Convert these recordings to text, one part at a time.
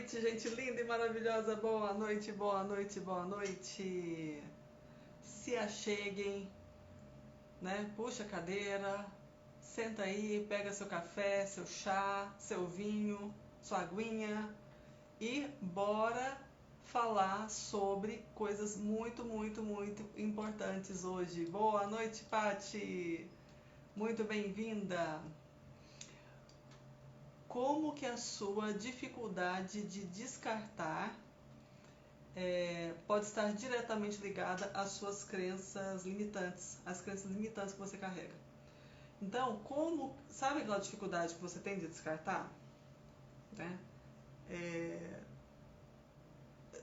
noite, gente linda e maravilhosa. Boa noite, boa noite, boa noite. Se acheguem, né? Puxa a cadeira, senta aí, pega seu café, seu chá, seu vinho, sua aguinha e bora falar sobre coisas muito, muito, muito importantes hoje. Boa noite, Pati. Muito bem-vinda. Como que a sua dificuldade de descartar pode estar diretamente ligada às suas crenças limitantes, às crenças limitantes que você carrega. Então, sabe aquela dificuldade que você tem de descartar? Né?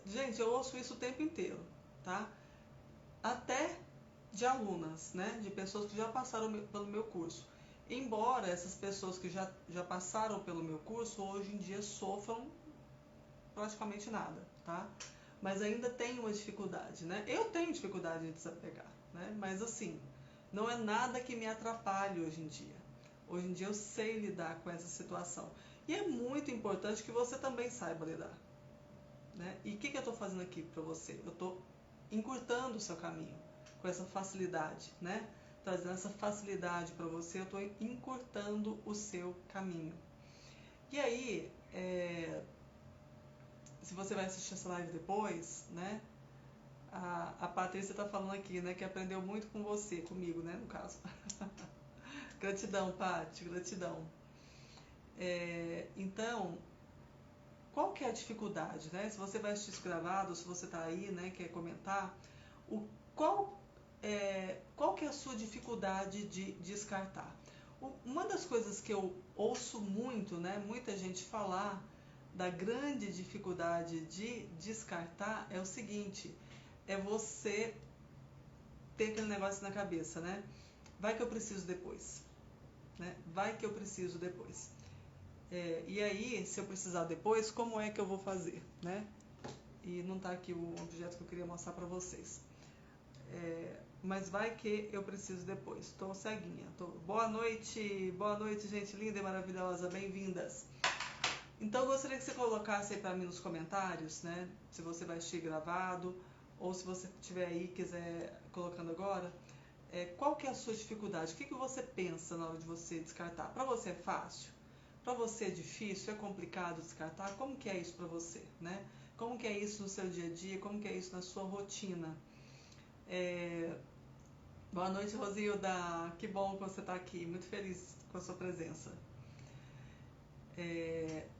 Gente, eu ouço isso o tempo inteiro, tá? Até de alunas, né? De pessoas que já passaram pelo meu curso. Embora essas pessoas que já passaram pelo meu curso, hoje em dia sofram praticamente nada, tá? Mas ainda tem uma dificuldade, né? Eu tenho dificuldade de desapegar, né? Mas assim, não é nada que me atrapalhe hoje em dia. Hoje em dia eu sei lidar com essa situação. E é muito importante que você também saiba lidar, né? E o que eu estou fazendo aqui para você? Eu estou encurtando o seu caminho com essa facilidade, né? Trazendo essa facilidade para você, eu estou encurtando o seu caminho. E aí, se você vai assistir essa live depois, né? A Patrícia está falando aqui, né? Que aprendeu muito com você, comigo, né? No caso. Gratidão, Paty, gratidão. Então, qual que é a dificuldade, né? Se você vai assistir isso gravado, se você está aí, né? Quer comentar, qual que é a sua dificuldade de descartar? Uma das coisas que eu ouço muito, né? Muita gente falar da grande dificuldade de descartar é o seguinte: é você ter aquele negócio na cabeça, né? Vai que eu preciso depois, né? Vai que eu preciso depois. E aí, se eu precisar depois, como é que eu vou fazer, né? E não tá aqui o objeto que eu queria mostrar pra vocês. Mas vai que eu preciso depois. Tô ceguinha. Boa noite, gente linda e maravilhosa, bem-vindas. Então eu gostaria que você colocasse aí para mim nos comentários, né? Se você vai assistir gravado ou se você estiver aí e quiser colocando agora, qual que é a sua dificuldade? O que você pensa na hora de você descartar? Para você é fácil? Para você é difícil? É complicado descartar? Como que é isso para você, né? Como que é isso no seu dia a dia? Como que é isso na sua rotina? Boa noite, Rosilda. Que bom que você está aqui. Muito feliz com a sua presença.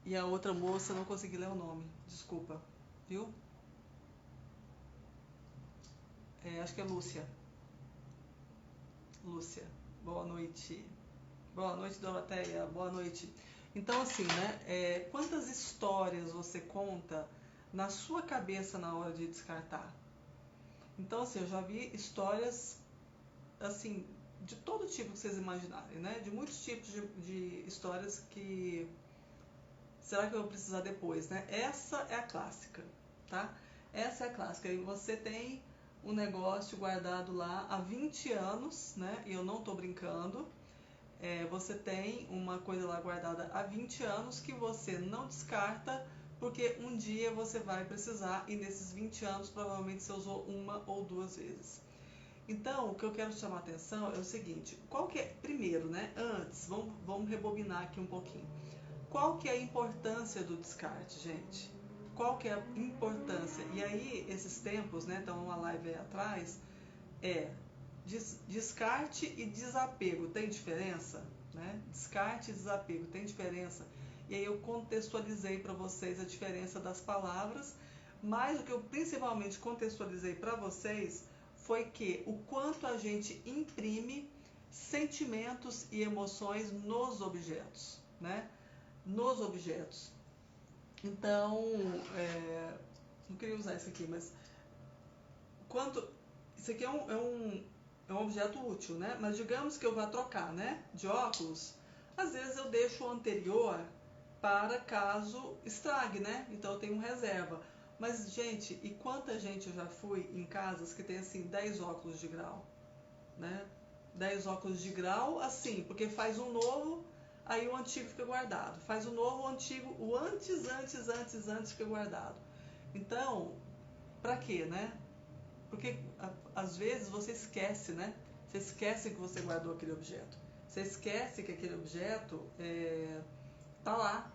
E a outra moça, não consegui ler o nome. Desculpa. Viu? Acho que é Lúcia. Lúcia. Boa noite. Boa noite, Doroteia. Boa noite. Então, assim, né? Quantas histórias você conta na sua cabeça na hora de descartar? Então, assim, eu já vi histórias, assim, de todo tipo que vocês imaginarem, né? De muitos tipos de histórias que... Será que eu vou precisar depois, né? Essa é a clássica, tá? Essa é a clássica. E você tem um negócio guardado lá há 20 anos, né? E eu não tô brincando. Você tem uma coisa lá guardada há 20 anos que você não descarta porque um dia você vai precisar e nesses 20 anos provavelmente você usou uma ou duas vezes. Então, o que eu quero chamar a atenção é o seguinte, qual que é, primeiro, né, antes, vamos rebobinar aqui um pouquinho. Qual que é a importância do descarte, gente? Qual que é a importância? E aí, esses tempos, né, então uma live aí atrás, descarte e desapego, tem diferença? Né? Descarte e desapego, tem diferença? E aí eu contextualizei para vocês a diferença das palavras, mas o que eu principalmente contextualizei para vocês foi que o quanto a gente imprime sentimentos e emoções nos objetos, né? Nos objetos. Então, não queria usar isso aqui, mas isso aqui é um objeto útil, né? Mas digamos que eu vá trocar, né? De óculos, às vezes eu deixo o anterior para caso estrague, né? Então eu tenho reserva. Mas, gente, e quanta gente eu já fui em casas que tem assim 10 óculos de grau, né? 10 óculos de grau, assim, porque faz um novo, aí o antigo fica guardado. Faz o novo, o antigo, o antes fica guardado. Então, pra quê, né? Porque às vezes você esquece, né? Você esquece que você guardou aquele objeto. Você esquece que aquele objeto tá lá.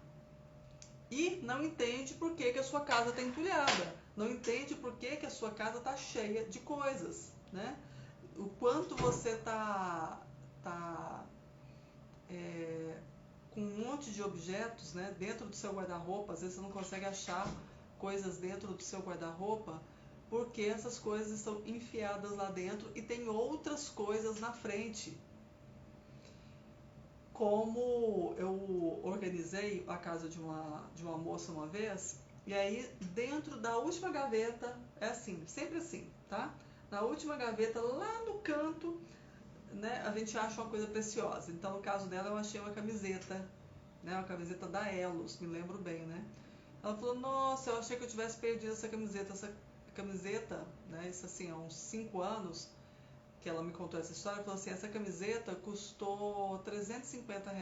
E não entende por que a sua casa está entulhada. Não entende por que a sua casa está cheia de coisas, né? O quanto você tá com um monte de objetos, né, dentro do seu guarda-roupa. Às vezes você não consegue achar coisas dentro do seu guarda-roupa porque essas coisas estão enfiadas lá dentro e tem outras coisas na frente. Como eu organizei a casa de uma moça uma vez, e aí dentro da última gaveta, é assim, sempre assim, tá? Na última gaveta, lá no canto, né, a gente acha uma coisa preciosa. Então, no caso dela, eu achei uma camiseta, né, uma camiseta da Elos, me lembro bem, né? Ela falou, nossa, eu achei que eu tivesse perdido essa camiseta. Essa camiseta, né, isso assim, há uns 5 anos que ela me contou essa história, ela falou assim, essa camiseta custou R$ 350.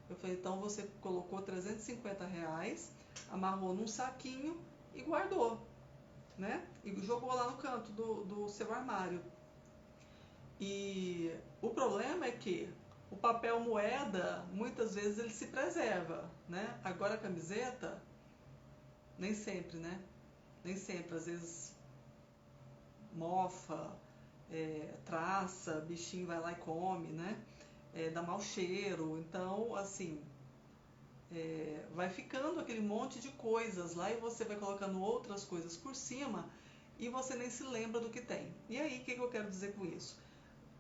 Eu falei, então você colocou R$ 350, amarrou num saquinho e guardou, né? E jogou lá no canto do seu armário. E o problema é que o papel moeda, muitas vezes ele se preserva, né? Agora a camiseta, nem sempre, né? Nem sempre, às vezes mofa, traça, bichinho vai lá e come, né? Dá mau cheiro, então, assim, vai ficando aquele monte de coisas lá e você vai colocando outras coisas por cima e você nem se lembra do que tem. E aí, o que eu quero dizer com isso?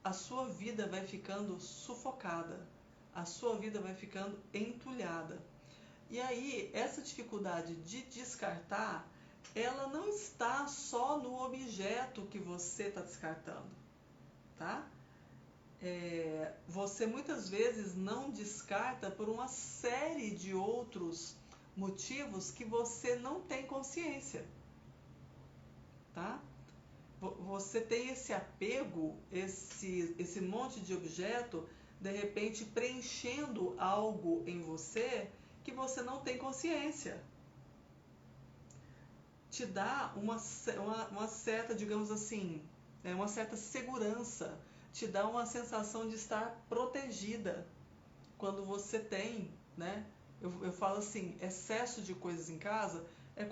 A sua vida vai ficando sufocada, a sua vida vai ficando entulhada. E aí, essa dificuldade de descartar, ela não está só no objeto que você está descartando, tá? Você muitas vezes não descarta por uma série de outros motivos que você não tem consciência, tá? Você tem esse apego, esse monte de objeto, de repente preenchendo algo em você que você não tem consciência. Te dá uma certa, digamos assim, uma certa segurança, te dá uma sensação de estar protegida quando você tem, né? Eu falo assim, excesso de coisas em casa é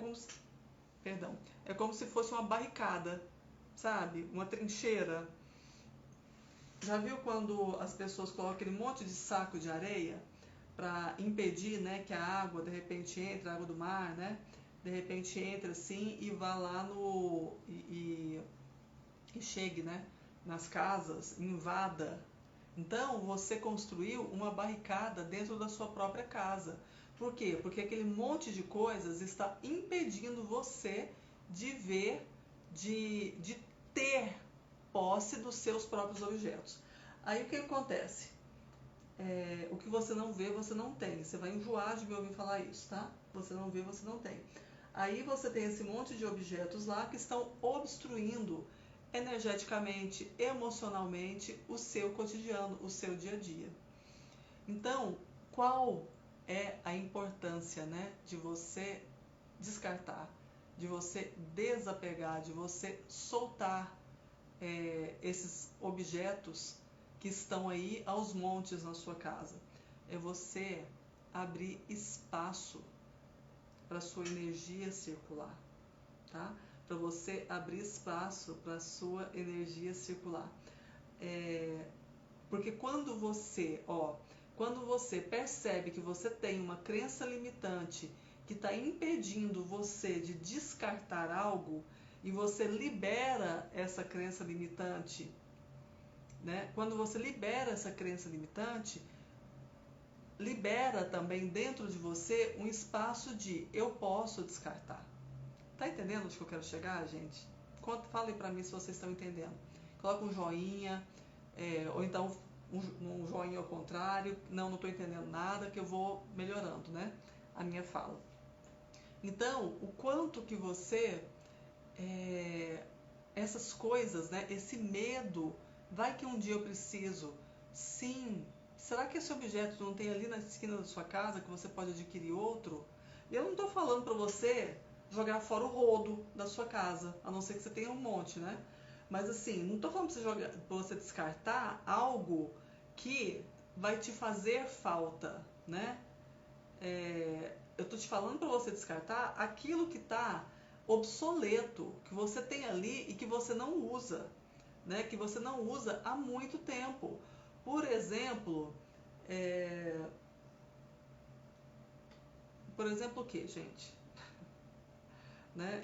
como se fosse uma barricada, sabe? Uma trincheira. Já viu quando as pessoas colocam aquele monte de saco de areia para impedir, né, que a água de repente entre, a água do mar, né? De repente entra assim e vá lá e chegue, né, nas casas, invada. Então você construiu uma barricada dentro da sua própria casa. Por quê? Porque aquele monte de coisas está impedindo você de ver, de ter posse dos seus próprios objetos. Aí o que acontece? O que você não vê, você não tem. Você vai enjoar de me ouvir falar isso, tá? Você não vê, você não tem. Aí você tem esse monte de objetos lá que estão obstruindo energeticamente, emocionalmente, o seu cotidiano, o seu dia a dia. Então, qual é a importância, né, de você descartar, de você desapegar, de você soltar esses objetos que estão aí aos montes na sua casa? É você abrir espaço para a sua energia circular, tá? Para você abrir espaço para a sua energia circular. Porque quando você percebe que você tem uma crença limitante que está impedindo você de descartar algo e você libera essa crença limitante, né? Quando você libera essa crença limitante, libera também dentro de você um espaço de eu posso descartar. Tá entendendo onde que eu quero chegar, gente? Fale pra mim se vocês estão entendendo. Coloca um joinha, ou então um joinha ao contrário. Não estou entendendo nada, que eu vou melhorando, né, a minha fala. Então, o quanto que você, essas coisas, né, esse medo, vai que um dia eu preciso. Sim, será que esse objeto não tem ali na esquina da sua casa que você pode adquirir outro? E eu não estou falando para você jogar fora o rodo da sua casa, a não ser que você tenha um monte, né? Mas assim, não estou falando para você descartar algo que vai te fazer falta, né? Eu estou te falando para você descartar aquilo que está obsoleto, que você tem ali e que você não usa, né? Que você não usa há muito tempo. Por exemplo, o que, gente? Né?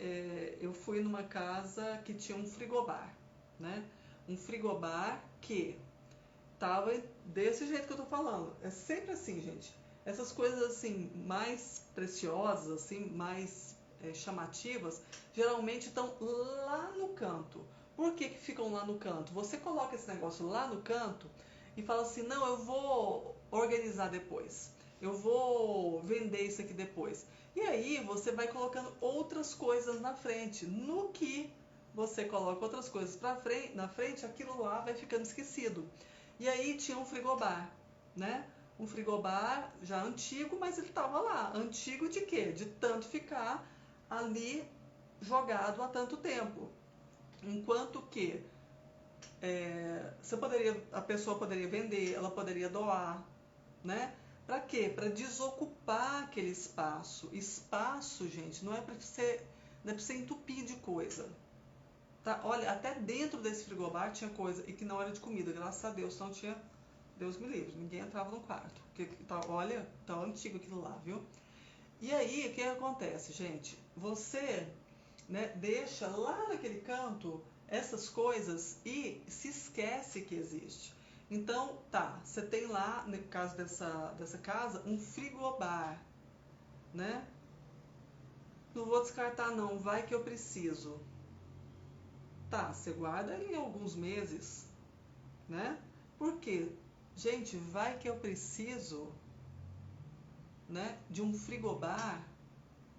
Eu fui numa casa que tinha um frigobar, né? Um frigobar que tava desse jeito que eu tô falando. É sempre assim, gente. Essas coisas assim mais preciosas, assim mais chamativas, geralmente estão lá no canto. Por que que ficam lá no canto? Você coloca esse negócio lá no canto e fala assim: não, eu vou organizar depois. Eu vou vender isso aqui depois. E aí você vai colocando outras coisas na frente. No que você coloca outras coisas na frente, aquilo lá vai ficando esquecido. E aí tinha um frigobar, né? Um frigobar já antigo, mas ele estava lá. Antigo de quê? De tanto ficar ali jogado há tanto tempo. Enquanto que a pessoa poderia vender, ela poderia doar, né? Para quê? Para desocupar aquele espaço. Espaço, gente, não é para você entupir de coisa. Tá? Olha, até dentro desse frigobar tinha coisa e que não era de comida, graças a Deus, não tinha, Deus me livre, ninguém entrava no quarto. Porque, olha, tá antigo aquilo lá, viu? E aí, o que acontece, gente? Você, né, deixa lá naquele canto essas coisas e se esquece que existe. Então, tá, você tem lá, no caso dessa casa, um frigobar, né? Não vou descartar não, vai que eu preciso. Tá, você guarda ele em alguns meses, né? Por quê? Gente, vai que eu preciso, né, de um frigobar,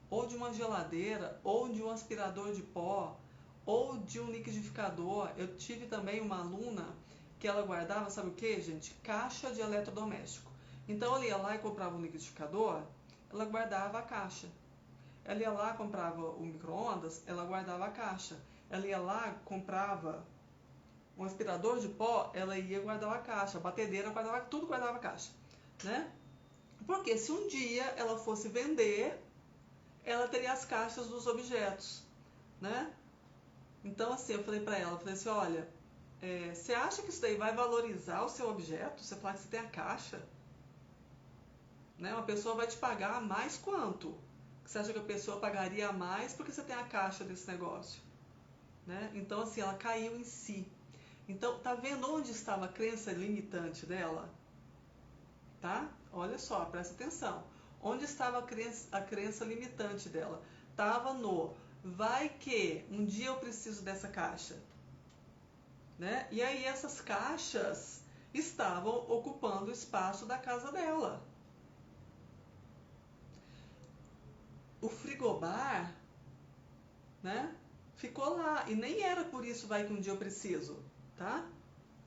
ou de uma geladeira, ou de um aspirador de pó, ou de um liquidificador. Eu tive também uma aluna que ela guardava, sabe o que, gente? Caixa de eletrodoméstico. Então ela ia lá e comprava um liquidificador, ela guardava a caixa. Ela ia lá, comprava o micro-ondas, ela guardava a caixa. Ela ia lá, comprava um aspirador de pó, ela ia guardar a caixa. A batedeira guardava, tudo guardava a caixa, né? Porque se um dia ela fosse vender, ela teria as caixas dos objetos, né? Então, assim, eu falei pra ela, falei assim, olha, você acha que isso daí vai valorizar o seu objeto? Você falar que você tem a caixa? Né? Uma pessoa vai te pagar mais quanto? Você acha que a pessoa pagaria mais porque você tem a caixa desse negócio? Né? Então, assim, ela caiu em si. Então, tá vendo onde estava a crença limitante dela? Tá? Olha só, presta atenção. Onde estava a crença limitante dela? Estava no vai que um dia eu preciso dessa caixa. Né? E aí essas caixas estavam ocupando o espaço da casa dela. O frigobar, né, ficou lá. E nem era por isso vai que um dia eu preciso, tá?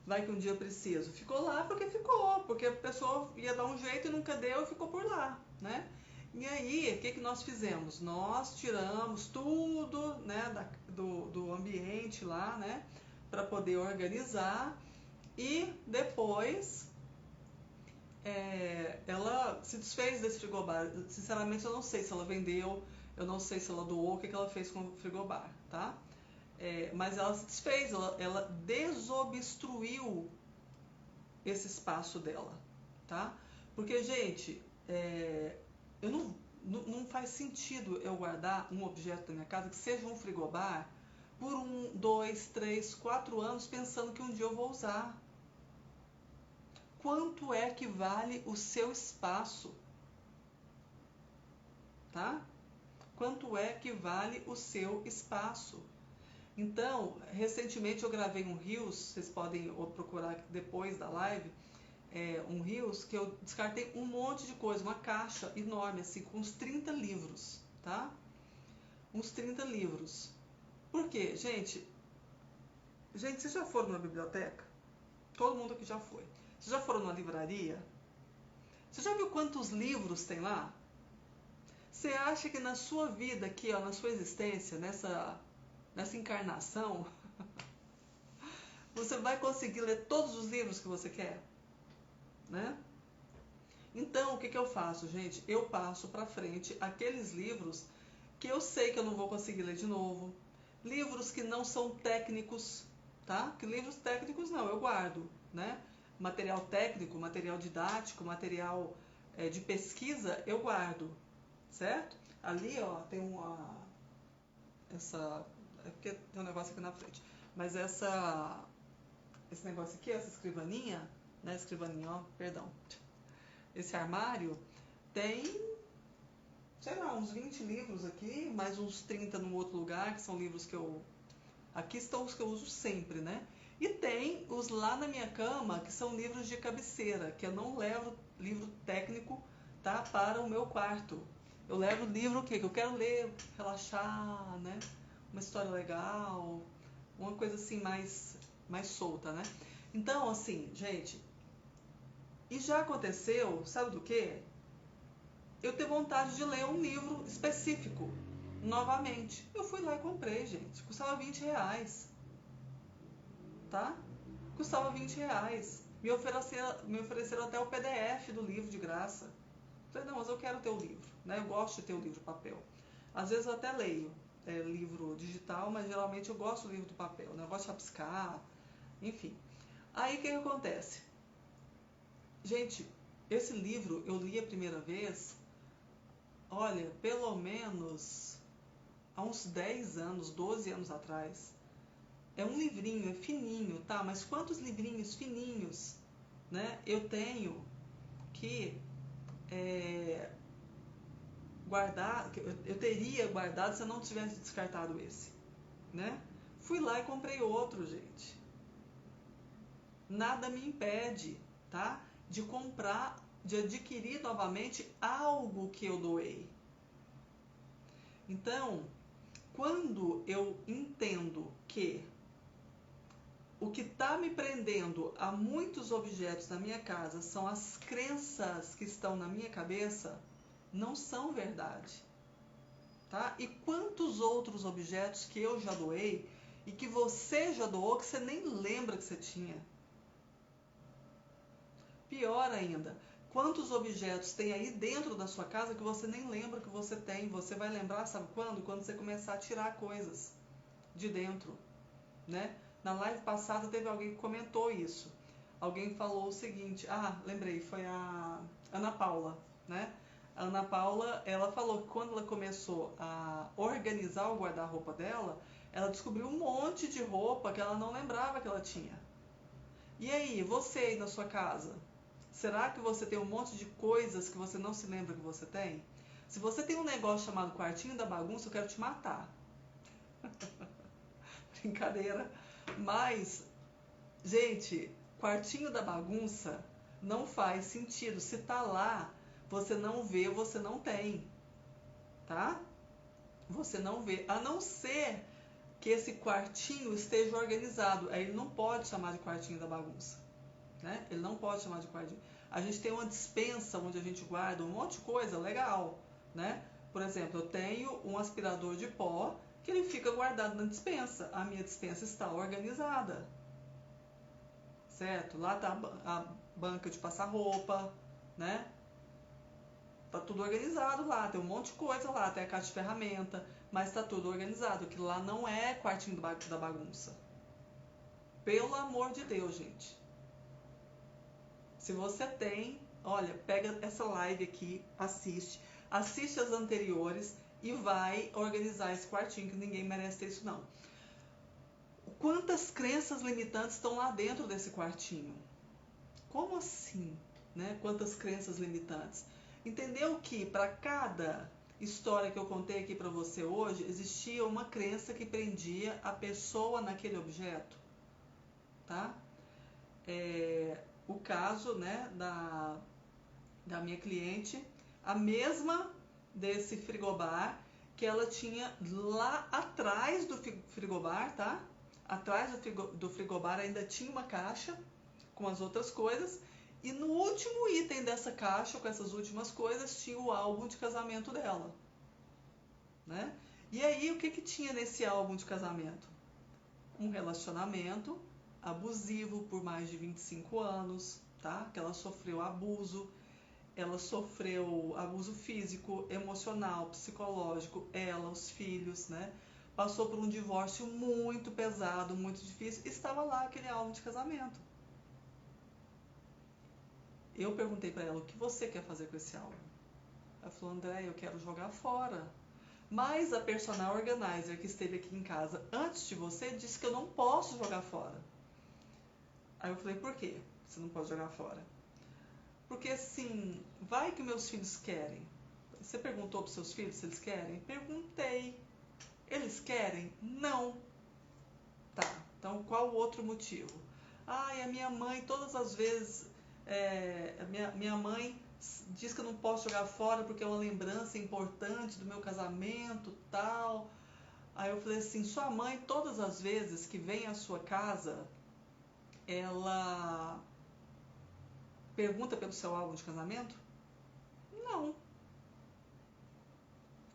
Vai que um dia eu preciso. Ficou lá porque a pessoa ia dar um jeito e nunca deu e ficou por lá, né? E aí, o que nós fizemos? Nós tiramos tudo, né, do ambiente lá, né, para poder organizar e depois ela se desfez desse frigobar. Sinceramente, eu não sei se ela vendeu, eu não sei se ela doou, o que ela fez com o frigobar, tá? Mas ela se desfez, ela desobstruiu esse espaço dela, tá? Porque, gente, eu não faz sentido eu guardar um objeto da minha casa que seja um frigobar por 1, 2, 3, 4 anos pensando que um dia eu vou usar. Quanto é que vale o seu espaço? Tá? Quanto é que vale o seu espaço? Então, recentemente eu gravei um Reels, vocês podem procurar depois da live, um Reels que eu descartei um monte de coisa, uma caixa enorme, assim, com uns 30 livros, tá? Uns 30 livros. Por quê? Gente, vocês já foram na biblioteca? Todo mundo aqui já foi. Vocês já foram numa livraria? Você já viu quantos livros tem lá? Você acha que na sua vida aqui, ó, na sua existência, nessa encarnação, você vai conseguir ler todos os livros que você quer? Né? Então, o que eu faço, gente? Eu passo para frente aqueles livros que eu sei que eu não vou conseguir ler de novo. Livros que não são técnicos, tá? Que livros técnicos não, eu guardo, né? Material técnico, material didático, material de pesquisa, eu guardo, certo? Ali, ó, tem é porque tem um negócio aqui na frente. Mas esse negócio aqui, essa escrivaninha, né? Escrivaninha, ó, perdão. Esse armário tem, sei lá, uns 20 livros aqui, mais uns 30 num outro lugar, que são livros que eu... Aqui estão os que eu uso sempre, né? E tem os lá na minha cama, que são livros de cabeceira, que eu não levo livro técnico, tá, para o meu quarto. Eu levo livro o quê? Que eu quero ler, relaxar, né? Uma história legal, uma coisa assim mais solta, né? Então, assim, gente, e já aconteceu, sabe do quê? Eu ter vontade de ler um livro específico, novamente. Eu fui lá e comprei, gente. Custava R$20, tá? Custava R$20. Me ofereceram até o PDF do livro de graça. Falei, não, mas eu quero ter o livro, né? Eu gosto de ter o livro papel. Às vezes eu até leio livro digital, mas geralmente eu gosto do livro do papel, né? Eu gosto de rabiscar, enfim. Aí o que acontece? Gente, esse livro eu li a primeira vez, olha, pelo menos há uns 10 anos, 12 anos atrás. É um livrinho, é fininho, tá? Mas quantos livrinhos fininhos, né? Eu tenho que guardar, eu teria guardado se eu não tivesse descartado esse, né? Fui lá e comprei outro, gente. Nada me impede, tá? De comprar, de adquirir novamente algo que eu doei. Então, quando eu entendo que o que está me prendendo a muitos objetos na minha casa são as crenças que estão na minha cabeça, não são verdade. Tá? E quantos outros objetos que eu já doei e que você já doou que você nem lembra que você tinha? Pior ainda, quantos objetos tem aí dentro da sua casa que você nem lembra que você tem? Você vai lembrar, sabe quando? Quando você começar a tirar coisas de dentro, né? Na live passada teve alguém que comentou isso. Alguém falou o seguinte, lembrei, foi a Ana Paula, né? A Ana Paula, ela falou que quando ela começou a organizar o guarda-roupa dela, ela descobriu um monte de roupa que ela não lembrava que ela tinha. E aí, você aí na sua casa, será que você tem um monte de coisas que você não se lembra que você tem? Se você tem um negócio chamado quartinho da bagunça, eu quero te matar. Brincadeira. Mas, gente, quartinho da bagunça não faz sentido. Se tá lá, você não vê, você não tem. Tá? Você não vê. A não ser que esse quartinho esteja organizado. Aí ele não pode chamar de quartinho da bagunça. Né? Ele não pode chamar de quartinho. A gente tem uma despensa onde a gente guarda um monte de coisa legal. Né? Por exemplo, eu tenho um aspirador de pó que ele fica guardado na despensa. A minha despensa está organizada. Certo? Lá está a banca de passar roupa, né? Tá tudo organizado lá, tem um monte de coisa lá, tem a caixa de ferramenta, mas tá tudo organizado, que lá não é quartinho da bagunça. Pelo amor de Deus, gente. Se você tem, olha, pega essa live aqui, assiste as anteriores e vai organizar esse quartinho, que ninguém merece ter isso não. Quantas crenças limitantes estão lá dentro desse quartinho? Como assim? Né? Quantas crenças limitantes? Entendeu que para cada história que eu contei aqui para você hoje, existia uma crença que prendia a pessoa naquele objeto? Tá? O caso, né, da minha cliente, a mesma desse frigobar, que ela tinha lá atrás do frigobar, tá? Atrás do frigobar ainda tinha uma caixa com as outras coisas, E no último item dessa caixa, com essas últimas coisas, tinha o álbum de casamento dela, né? E aí, o que que tinha nesse álbum de casamento? Um relacionamento abusivo por mais de 25 anos, tá? Que ela sofreu abuso, ela sofreu abuso físico, emocional, psicológico, ela, os filhos, né? Passou por um divórcio muito pesado, muito difícil, estava lá aquele álbum de casamento. Eu perguntei para ela, o que você quer fazer com esse álbum? Ela falou, André, eu quero jogar fora. Mas a personal organizer que esteve aqui em casa antes de você disse que eu não posso jogar fora. Aí eu falei, por quê? Você não pode jogar fora? Porque assim, vai que meus filhos querem. Você perguntou para os seus filhos se eles querem? Perguntei. Eles querem? Não. Tá, então qual o outro motivo? Ai, a minha mãe, todas as vezes, minha mãe diz que eu não posso jogar fora porque é uma lembrança importante do meu casamento, tal. Aí eu falei assim, sua mãe, todas as vezes que vem à sua casa, ela pergunta pelo seu álbum de casamento? Não.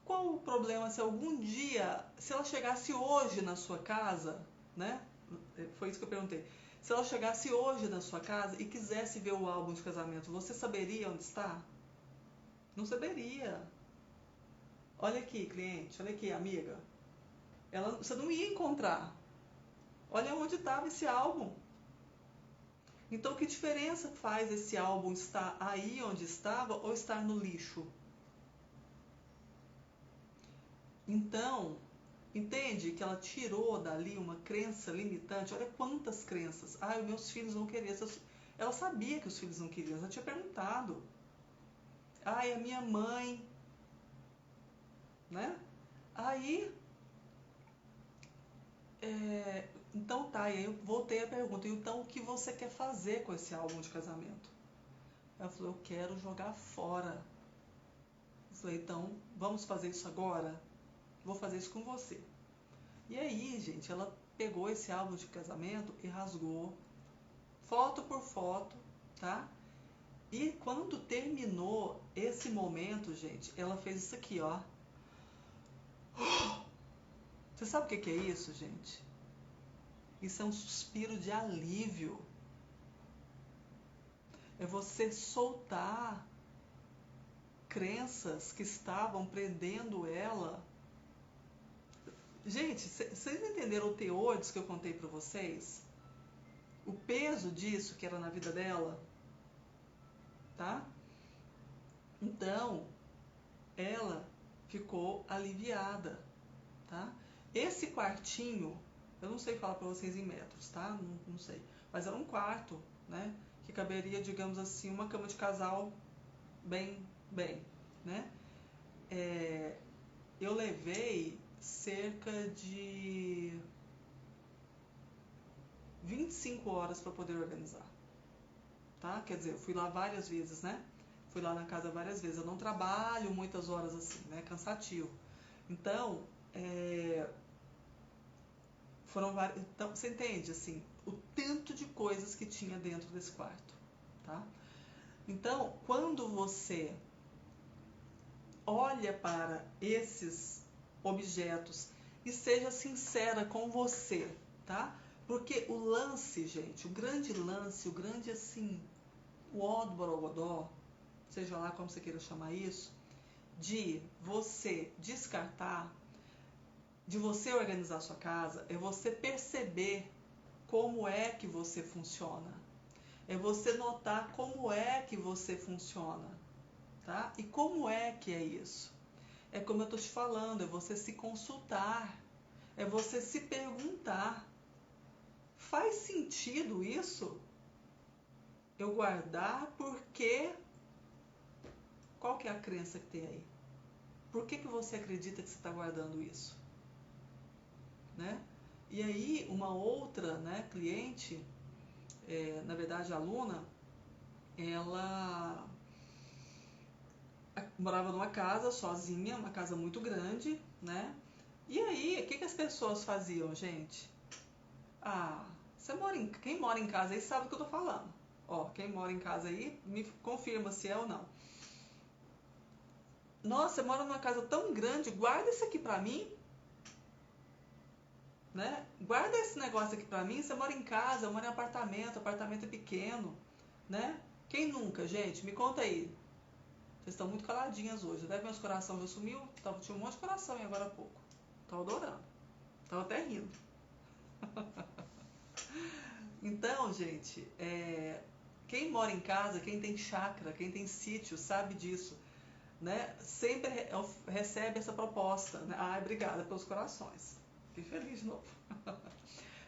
Qual o problema se algum dia, se ela chegasse hoje na sua casa, né? Foi isso que eu perguntei. Se ela chegasse hoje na sua casa e quisesse ver o álbum de casamento, você saberia onde está? Não saberia. Olha aqui, cliente, olha aqui, amiga. Você não ia encontrar. Olha onde estava esse álbum. Então, que diferença faz esse álbum estar aí onde estava ou estar no lixo? Então, entende que ela tirou dali uma crença limitante? Olha quantas crenças. Ah, os meus filhos vão querer. Ela sabia que os filhos não queriam, ela tinha perguntado. Ai, a minha mãe, né? Aí, então tá, e aí eu voltei a pergunta, então o que você quer fazer com esse álbum de casamento? Ela falou, eu quero jogar fora. Eu falei, então, vamos fazer isso agora? Vou fazer isso com você. E aí, gente, ela pegou esse álbum de casamento e rasgou, foto por foto, tá? E quando terminou esse momento, gente, ela fez isso aqui, ó. Você sabe o que é isso, gente? Isso é um suspiro de alívio. É você soltar crenças que estavam prendendo ela. Gente, vocês entenderam o teor disso que eu contei para vocês? O peso disso que era na vida dela? Tá? Então, ela ficou aliviada, tá? Esse quartinho, eu não sei falar para vocês em metros, tá? Não sei. Mas era um quarto, né? Que caberia, digamos assim, uma cama de casal bem, né? Eu levei cerca de 25 horas para poder organizar, tá? Quer dizer, eu fui lá várias vezes, né? Fui lá na casa várias vezes. Eu não trabalho muitas horas assim, né? Cansativo. Então, foram várias. Então, você entende, assim, o tanto de coisas que tinha dentro desse quarto, tá? Então, quando você olha para esses objetos e seja sincera com você, tá? Porque o lance, gente, o grande lance, o grande assim, o ó do borogodó, seja lá como você queira chamar isso, de você descartar, de você organizar a sua casa, é você perceber como é que você funciona. É você notar como é que você funciona, tá? E como é que é isso? É como eu estou te falando, é você se consultar, é você se perguntar, faz sentido isso? Eu guardar porque qual que é a crença que tem aí? Por que você acredita que você está guardando isso? Né? E aí uma outra, né, cliente, na verdade aluna, ela morava numa casa sozinha, uma casa muito grande, né? E aí, o que as pessoas faziam, gente? Ah, quem mora em casa aí sabe o que eu tô falando. Ó, quem mora em casa aí, me confirma se é ou não. Nossa, você mora numa casa tão grande, guarda isso aqui pra mim, né? Guarda esse negócio aqui pra mim. Você mora em casa, eu moro em apartamento é pequeno, né? Quem nunca, gente? Me conta aí. Vocês estão muito caladinhas hoje. Até meus coração já sumiu. Tinha um monte de coração aí agora há pouco. Tava adorando. Tava até rindo. Então, gente, quem mora em casa, quem tem chácara, quem tem sítio, sabe disso, né? Sempre recebe essa proposta, né? Ai, obrigada pelos corações. Fiquei feliz de novo.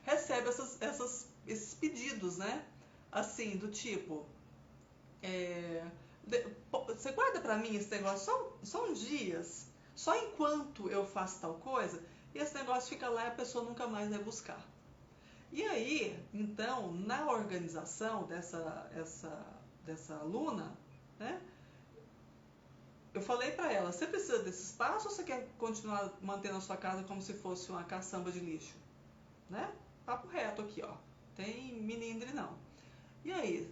Recebe esses pedidos, né? Assim, do tipo, você guarda pra mim esse negócio só uns dias, só enquanto eu faço tal coisa, e esse negócio fica lá e a pessoa nunca mais vai buscar. E aí, então, na organização dessa aluna, né, eu falei pra ela, você precisa desse espaço ou você quer continuar mantendo a sua casa como se fosse uma caçamba de lixo? Né? Papo reto aqui, ó. Tem milindre não. E aí,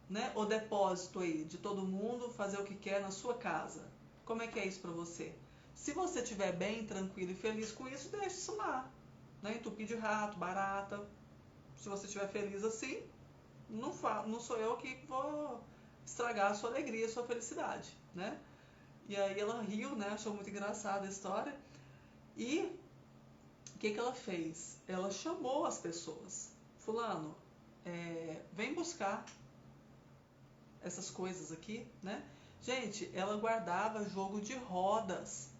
né, o depósito aí de todo mundo fazer o que quer na sua casa. Como é que é isso pra você? Se você estiver bem, tranquilo e feliz com isso, deixe isso lá. Né? Entupir de rato, barata. Se você estiver feliz assim, não sou eu que vou estragar a sua alegria, a sua felicidade, né? E aí ela riu, né? Achou muito engraçada a história. E o que ela fez? Ela chamou as pessoas. Fulano, vem buscar essas coisas aqui, né? Gente, ela guardava jogo de rodas.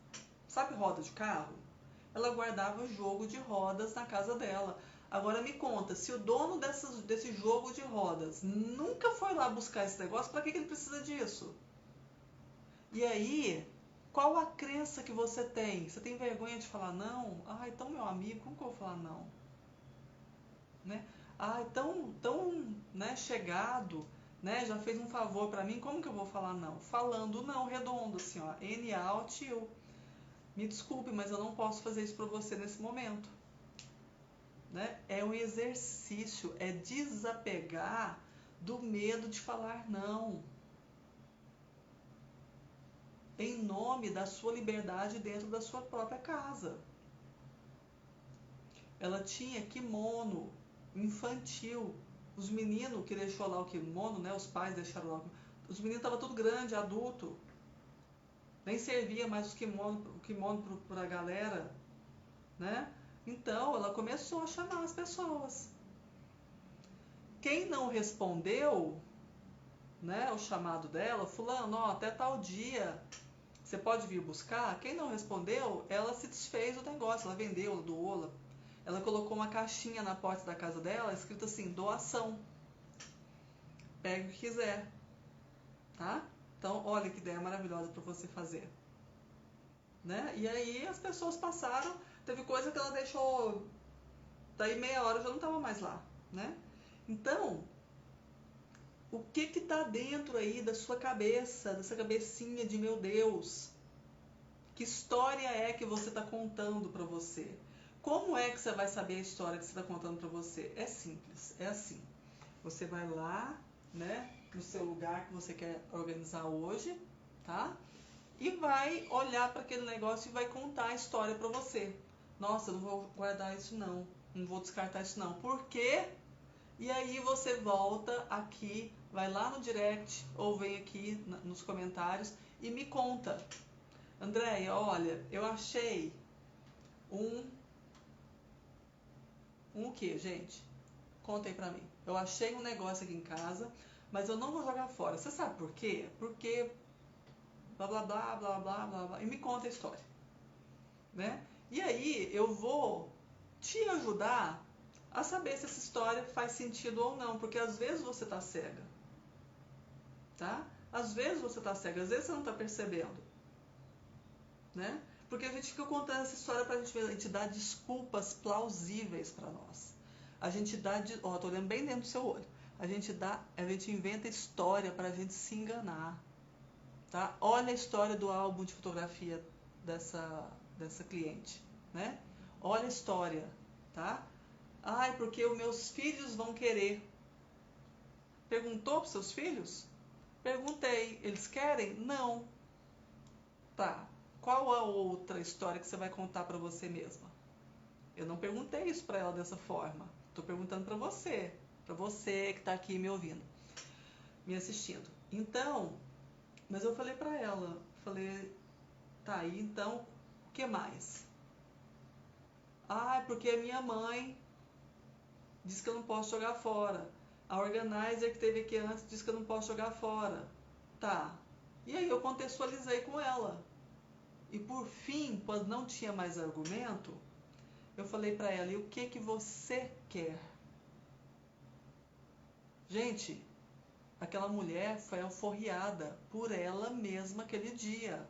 Sabe roda de carro? Ela guardava jogo de rodas na casa dela. Agora me conta, se o dono desse jogo de rodas nunca foi lá buscar esse negócio, para que ele precisa disso? E aí, qual a crença que você tem? Você tem vergonha de falar não? Ah, então meu amigo, como que eu vou falar não? Né? Ah, tão né, chegado, né, já fez um favor para mim, como que eu vou falar não? Falando não redondo, assim, ó, N-A-O-T-U. Me desculpe, mas eu não posso fazer isso para você nesse momento. Né? É um exercício, é desapegar do medo de falar não. Em nome da sua liberdade dentro da sua própria casa. Ela tinha kimono infantil. Os meninos que deixou lá o kimono, né? Os pais deixaram lá. Os meninos estavam tudo grande, adulto. Nem servia mais o kimono para a galera, né? Então ela começou a chamar as pessoas. Quem não respondeu, né, o chamado dela, fulano, ó, até tal dia você pode vir buscar. Quem não respondeu, ela se desfez do negócio, ela vendeu, ela doou, ela colocou uma caixinha na porta da casa dela, escrito assim, doação. Pega o que quiser, tá? Então, olha que ideia maravilhosa para você fazer. Né? E aí as pessoas passaram, teve coisa que ela deixou, daí meia hora já não estava mais lá, né? Então, o que que tá dentro aí da sua cabeça, dessa cabecinha de meu Deus? Que história é que você está contando para você? Como é que você vai saber a história que você está contando para você? É simples, é assim. Você vai lá, né, no seu lugar que você quer organizar hoje, tá? E vai olhar para aquele negócio e vai contar a história para você. Nossa, eu não vou guardar isso não, não vou descartar isso não. Por quê? E aí você volta aqui, vai lá no direct ou vem aqui nos comentários e me conta. Andréia, olha, eu achei um o que, gente? Conta aí pra mim. Eu achei um negócio aqui em casa, mas eu não vou jogar fora. Você sabe por quê? Porque blá blá blá blá blá blá blá. E me conta a história, né? E aí eu vou te ajudar a saber se essa história faz sentido ou não, porque às vezes você tá cega, tá? Às vezes você tá cega, às vezes você não tá percebendo, né? Porque a gente fica contando essa história pra gente ver, a gente dá desculpas plausíveis pra nós. A gente dá, ó, tô olhando bem dentro do seu olho. A gente inventa história pra gente se enganar, tá? Olha a história do álbum de fotografia dessa cliente, né? Olha a história, tá? Ai, porque os meus filhos vão querer. Perguntou para seus filhos? Perguntei. Eles querem? Não. Tá. Qual a outra história que você vai contar para você mesma? Eu não perguntei isso para ela dessa forma. Estou perguntando para você que está aqui me ouvindo, me assistindo. Então, mas eu falei para ela, falei, tá aí, então, o que mais? Ah, é porque a minha mãe disse que eu não posso jogar fora. A organizer que teve aqui antes disse que eu não posso jogar fora. Tá. E aí eu contextualizei com ela. E por fim, quando não tinha mais argumento, eu falei para ela, e o que você quer? Gente, aquela mulher foi alforriada por ela mesma aquele dia.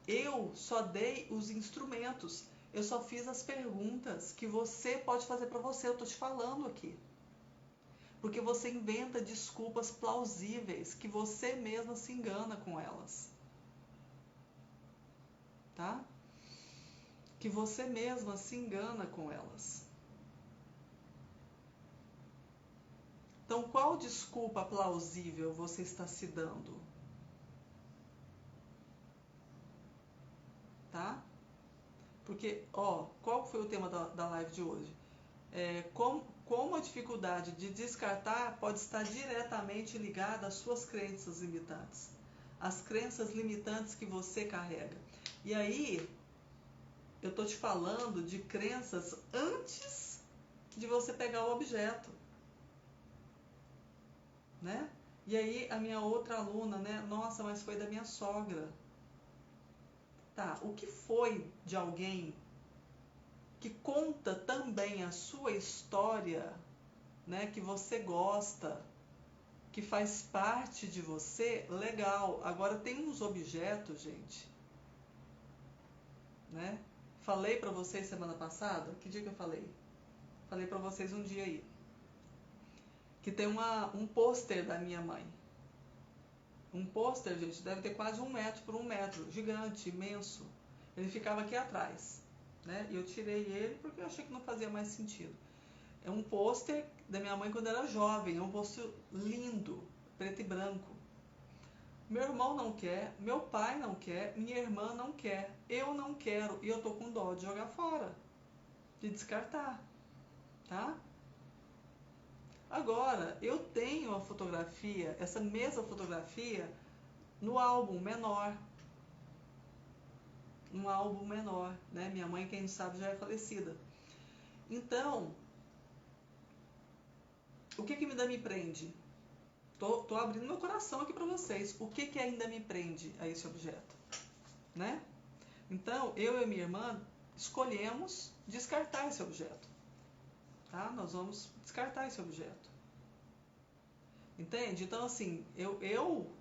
Eu só dei os instrumentos, eu só fiz as perguntas que você pode fazer para você, eu tô te falando aqui. Porque você inventa desculpas plausíveis que você mesma se engana com elas. Tá? Que você mesma se engana com elas. Então, qual desculpa plausível você está se dando? Tá? Porque, ó, qual foi o tema da live de hoje? Como a dificuldade de descartar pode estar diretamente ligada às suas crenças limitantes. As crenças limitantes que você carrega. E aí, eu estou te falando de crenças antes de você pegar o objeto. Né? E aí, a minha outra aluna, né? Nossa, mas foi da minha sogra. Tá, o que foi de alguém que conta também a sua história, né, que você gosta, que faz parte de você, legal. Agora tem uns objetos, gente, né? Falei pra vocês semana passada, que dia que eu falei? Falei pra vocês um dia aí, que tem um pôster da minha mãe. Um pôster, gente, deve ter quase 1 metro por 1 metro, gigante, imenso. Ele ficava aqui atrás, né? E eu tirei ele porque eu achei que não fazia mais sentido. É um pôster da minha mãe quando era jovem, é um pôster lindo, preto e branco. Meu irmão não quer, meu pai não quer, minha irmã não quer, eu não quero e eu tô com dó de jogar fora, de descartar, tá? Agora, eu tenho a fotografia, essa mesma fotografia, no álbum menor. Um álbum menor, né? Minha mãe, quem sabe, já é falecida. Então, o que ainda me prende? Tô abrindo meu coração aqui para vocês. O que ainda me prende a esse objeto, né? Então, eu e minha irmã escolhemos descartar esse objeto, tá? Nós vamos descartar esse objeto. Entende? Então, assim, eu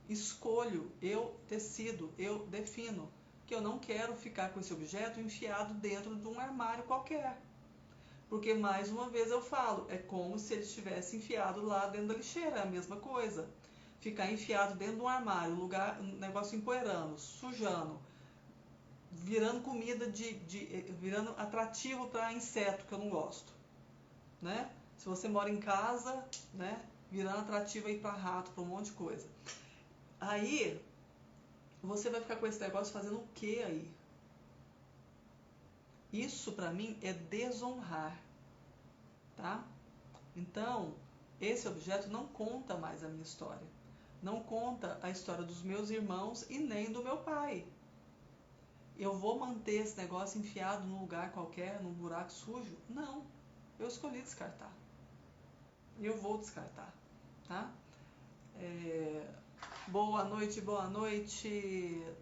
escolho, eu decido, eu defino que eu não quero ficar com esse objeto enfiado dentro de um armário qualquer. Porque, mais uma vez eu falo, é como se ele estivesse enfiado lá dentro da lixeira, é a mesma coisa. Ficar enfiado dentro de um armário, um negócio empoeirando, sujando, virando comida virando atrativo para inseto, que eu não gosto. Né? Se você mora em casa, né? Virando atrativo aí para rato, para um monte de coisa. Aí, você vai ficar com esse negócio fazendo o que aí? Isso para mim é desonrar, tá? Então, esse objeto não conta mais a minha história. Não conta a história dos meus irmãos e nem do meu pai. Eu vou manter esse negócio enfiado num lugar qualquer, num buraco sujo? Não. Eu escolhi descartar. Eu vou descartar, tá? Boa noite,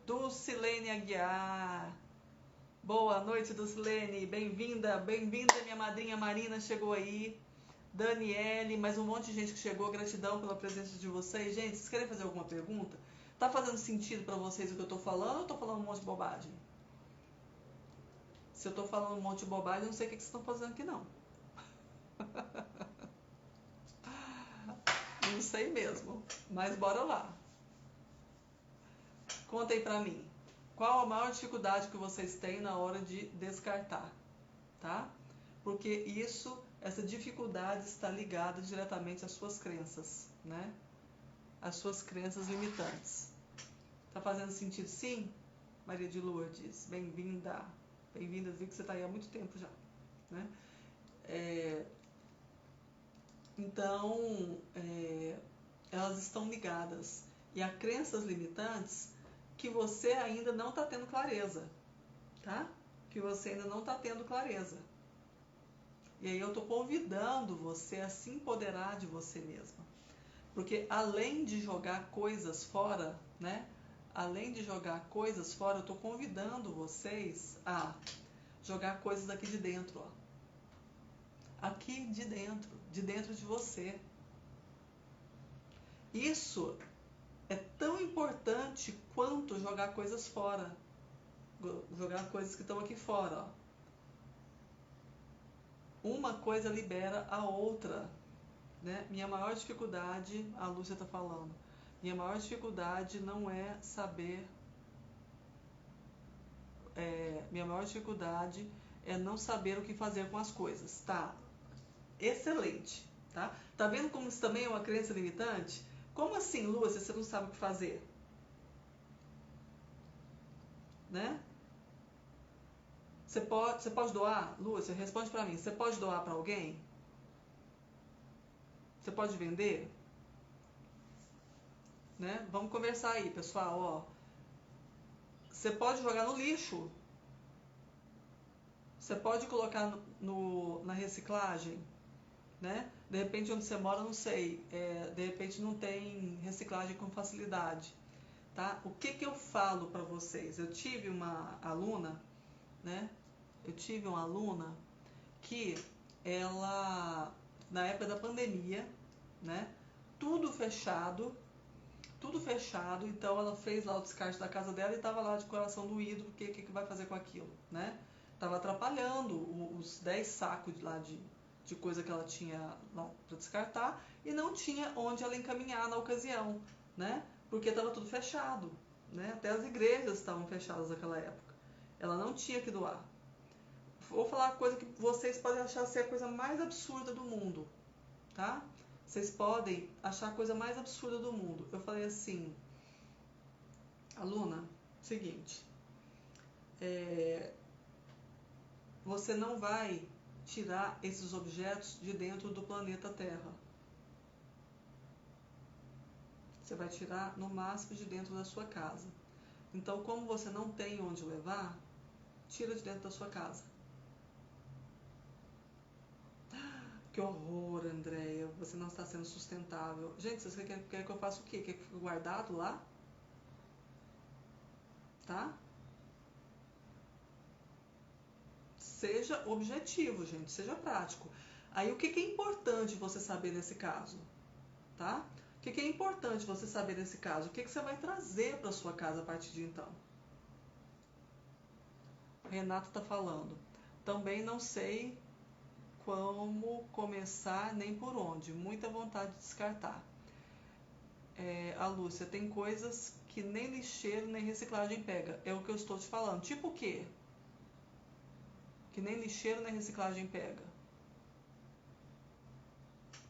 Dulcilene Aguiar. Boa noite, Dulcilene. Bem-vinda, minha madrinha Marina chegou aí. Daniele, mais um monte de gente que chegou. Gratidão pela presença de vocês. Gente, vocês querem fazer alguma pergunta? Tá fazendo sentido para vocês o que eu tô falando ou eu tô falando um monte de bobagem? Se eu tô falando um monte de bobagem, eu não sei o que vocês estão fazendo aqui, não. Não sei mesmo, mas bora lá. Conta aí pra mim. Qual a maior dificuldade que vocês têm na hora de descartar, tá? Porque isso essa dificuldade está ligada diretamente às suas crenças, né? Às suas crenças limitantes. Tá fazendo sentido, sim? Maria de Lourdes, bem-vinda. Bem-vinda, vi que você está aí há muito tempo já, né? Então, elas estão ligadas. E há crenças limitantes que você ainda não está tendo clareza, tá? Que você ainda não está tendo clareza. E aí eu estou convidando você a se empoderar de você mesma. Porque além de jogar coisas fora, né? Além de jogar coisas fora, eu estou convidando vocês a jogar coisas aqui de dentro, ó. Aqui de dentro de você. Isso é tão importante quanto jogar coisas fora. Jogar coisas que estão aqui fora, ó. Uma coisa libera a outra, né? Minha maior dificuldade, a Lúcia está falando, minha maior dificuldade não é saber, minha maior dificuldade é não saber o que fazer com as coisas. Tá, excelente, tá? Tá vendo como isso também é uma crença limitante? Como assim, Lúcia, você não sabe o que fazer? Né? Você pode doar? Lúcia, responde pra mim. Você pode doar pra alguém? Você pode vender? Né? Vamos conversar aí, pessoal, ó. Você pode jogar no lixo. Você pode colocar na reciclagem, né? De repente onde você mora, não sei, de repente não tem reciclagem com facilidade, tá? O que eu falo para vocês? Eu tive uma aluna, né? Eu tive uma aluna que ela, na época da pandemia, né? Tudo fechado, então ela fez lá o descarte da casa dela e estava lá de coração doído, porque o que vai fazer com aquilo, né? Estava atrapalhando os 10 sacos lá de coisa que ela tinha lá para descartar e não tinha onde ela encaminhar na ocasião, né? Porque estava tudo fechado, né? Até as igrejas estavam fechadas naquela época. Ela não tinha que doar. Vou falar uma coisa que vocês podem achar ser a coisa mais absurda do mundo, tá? Vocês podem achar a coisa mais absurda do mundo. Eu falei assim, aluna, seguinte, você não vai tirar esses objetos de dentro do planeta Terra. Você vai tirar no máximo de dentro da sua casa. Então, como você não tem onde levar, tira de dentro da sua casa. Que horror, Andréia, você não está sendo sustentável. Gente, você quer que eu faça o quê? Quer que fique guardado lá? Tá? Seja objetivo, gente, seja prático. Aí, o que é importante você saber nesse caso? Tá? O que é importante você saber nesse caso? O que você vai trazer para sua casa a partir de então? Renato está falando. Também não sei como começar nem por onde. Muita vontade de descartar. A Lúcia, tem coisas que nem lixeiro nem reciclagem pega. É o que eu estou te falando. Tipo o quê? Que nem lixeiro nem reciclagem pega.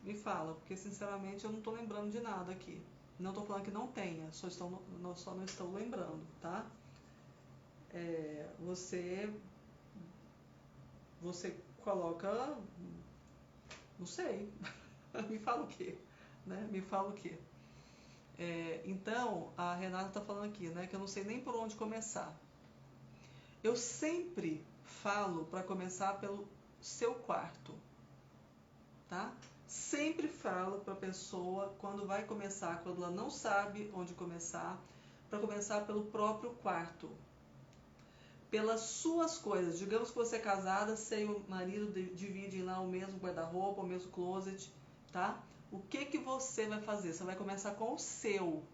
Me fala, porque sinceramente eu não estou lembrando de nada aqui. Não estou falando que não tenha, só não estou lembrando, tá? Você coloca, não sei, me fala o quê, né? Me fala o quê? Então, a Renata está falando aqui, né, que eu não sei nem por onde começar. Eu sempre falo para começar pelo seu quarto, tá? Sempre falo para a pessoa quando vai começar, quando ela não sabe onde começar, para começar pelo próprio quarto. Pelas suas coisas. Digamos que você é casada, você e o marido dividem lá o mesmo guarda-roupa, o mesmo closet, tá? O que você vai fazer? Você vai começar com o seu.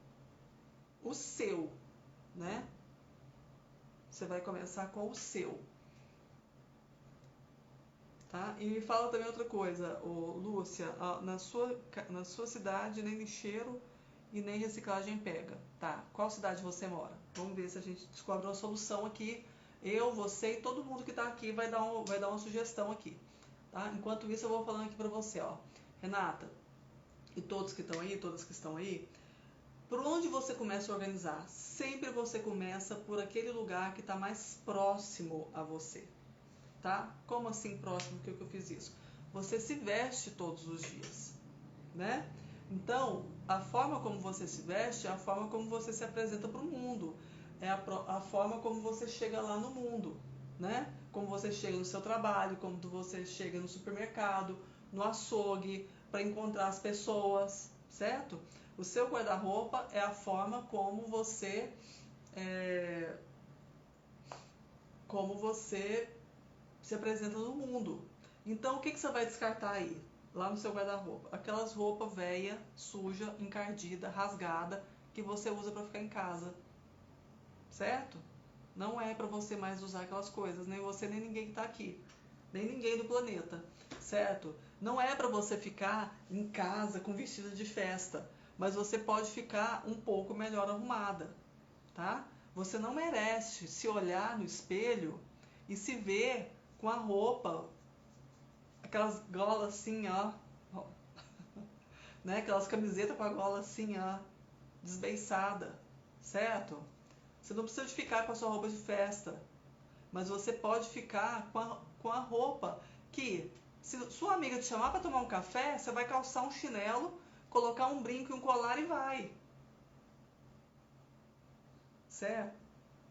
O seu, né? Você vai começar com o seu. Tá? E me fala também outra coisa, Lúcia, na sua cidade nem lixeiro e nem reciclagem pega. Tá, qual cidade você mora? Vamos ver se a gente descobre uma solução aqui. Eu, você e todo mundo que está aqui vai dar uma sugestão aqui. tá? Enquanto isso, eu vou falando aqui para você, ó. Renata, e todos que estão aí, todas que estão aí, por onde você começa a organizar? Sempre você começa por aquele lugar que está mais próximo a você, tá? Como assim próximo? Por que eu fiz isso? Você se veste todos os dias, né? Então, a forma como você se veste é a forma como você se apresenta para o mundo, é a forma como você chega lá no mundo, né? Como você chega no seu trabalho, como você chega no supermercado, no açougue, para encontrar as pessoas, certo? O seu guarda-roupa é a forma como você se apresenta no mundo. Então, o que você vai descartar aí, lá no seu guarda-roupa? Aquelas roupas velha, suja, encardida, rasgada, que você usa para ficar em casa, certo? Não é para você mais usar aquelas coisas, nem você nem ninguém que está aqui, nem ninguém do planeta, certo? Não é para você ficar em casa com vestido de festa, mas você pode ficar um pouco melhor arrumada, tá? Você não merece se olhar no espelho e se ver com a roupa, aquelas golas assim, ó, né? Aquelas camisetas com a gola assim, ó, desbeiçada, certo? Você não precisa de ficar com a sua roupa de festa, mas você pode ficar com a roupa que, se sua amiga te chamar para tomar um café, você vai calçar um chinelo, colocar um brinco e um colar e vai, certo?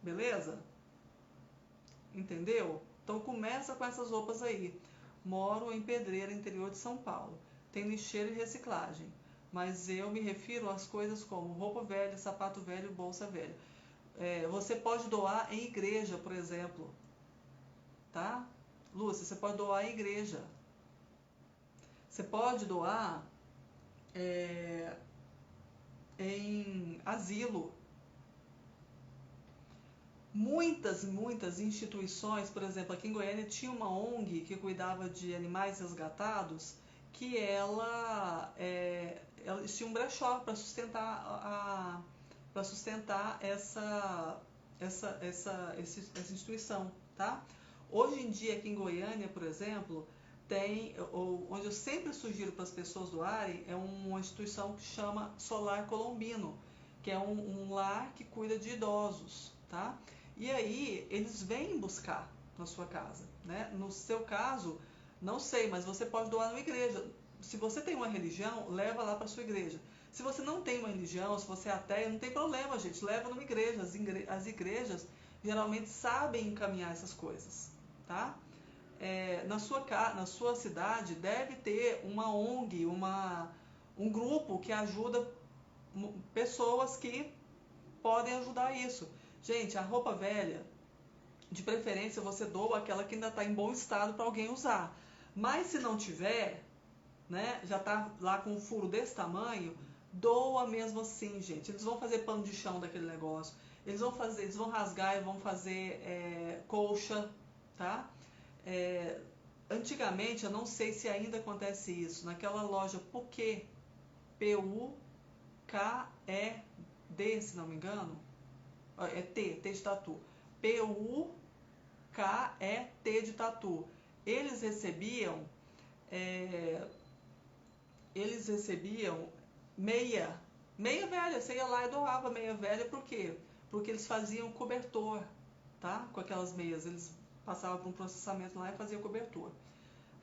Beleza? Entendeu? Então começa com essas roupas aí. Moro em Pedreira, interior de São Paulo. Tem lixeira e reciclagem. Mas eu me refiro às coisas como roupa velha, sapato velho, bolsa velha. Você pode doar em igreja, por exemplo. Tá? Lúcia, você pode doar em igreja. Você pode doar em asilo. Muitas instituições, por exemplo, aqui em Goiânia tinha uma ONG que cuidava de animais resgatados, que ela tinha um brechó para sustentar essa instituição, tá? Hoje em dia aqui em Goiânia, por exemplo, onde eu sempre sugiro para as pessoas doarem, é uma instituição que chama Solar Colombino, que é um lar que cuida de idosos, tá? E aí eles vêm buscar na sua casa, né? No seu caso, não sei, mas você pode doar numa igreja. Se você tem uma religião, leva lá para sua igreja. Se você não tem uma religião, se você é ateu, não tem problema, gente. Leva numa igreja. As igrejas geralmente sabem encaminhar essas coisas, tá? Na sua cidade deve ter uma ONG, um grupo que ajuda pessoas que podem ajudar isso. Gente, a roupa velha, de preferência você doa aquela que ainda está em bom estado para alguém usar. Mas se não tiver, né, já está lá com um furo desse tamanho, doa mesmo assim, gente. Eles vão fazer pano de chão daquele negócio. Eles vão rasgar e vão fazer colcha, tá? Antigamente, eu não sei se ainda acontece isso, naquela loja Puquê, P-U-K-E-D, se não me engano, é T de tatu, P-U-K-E-T de tatu, eles recebiam meia velha, você ia lá e doava meia velha, por quê? Porque eles faziam cobertor, tá? Com aquelas meias, eles passavam por um processamento lá e faziam cobertor.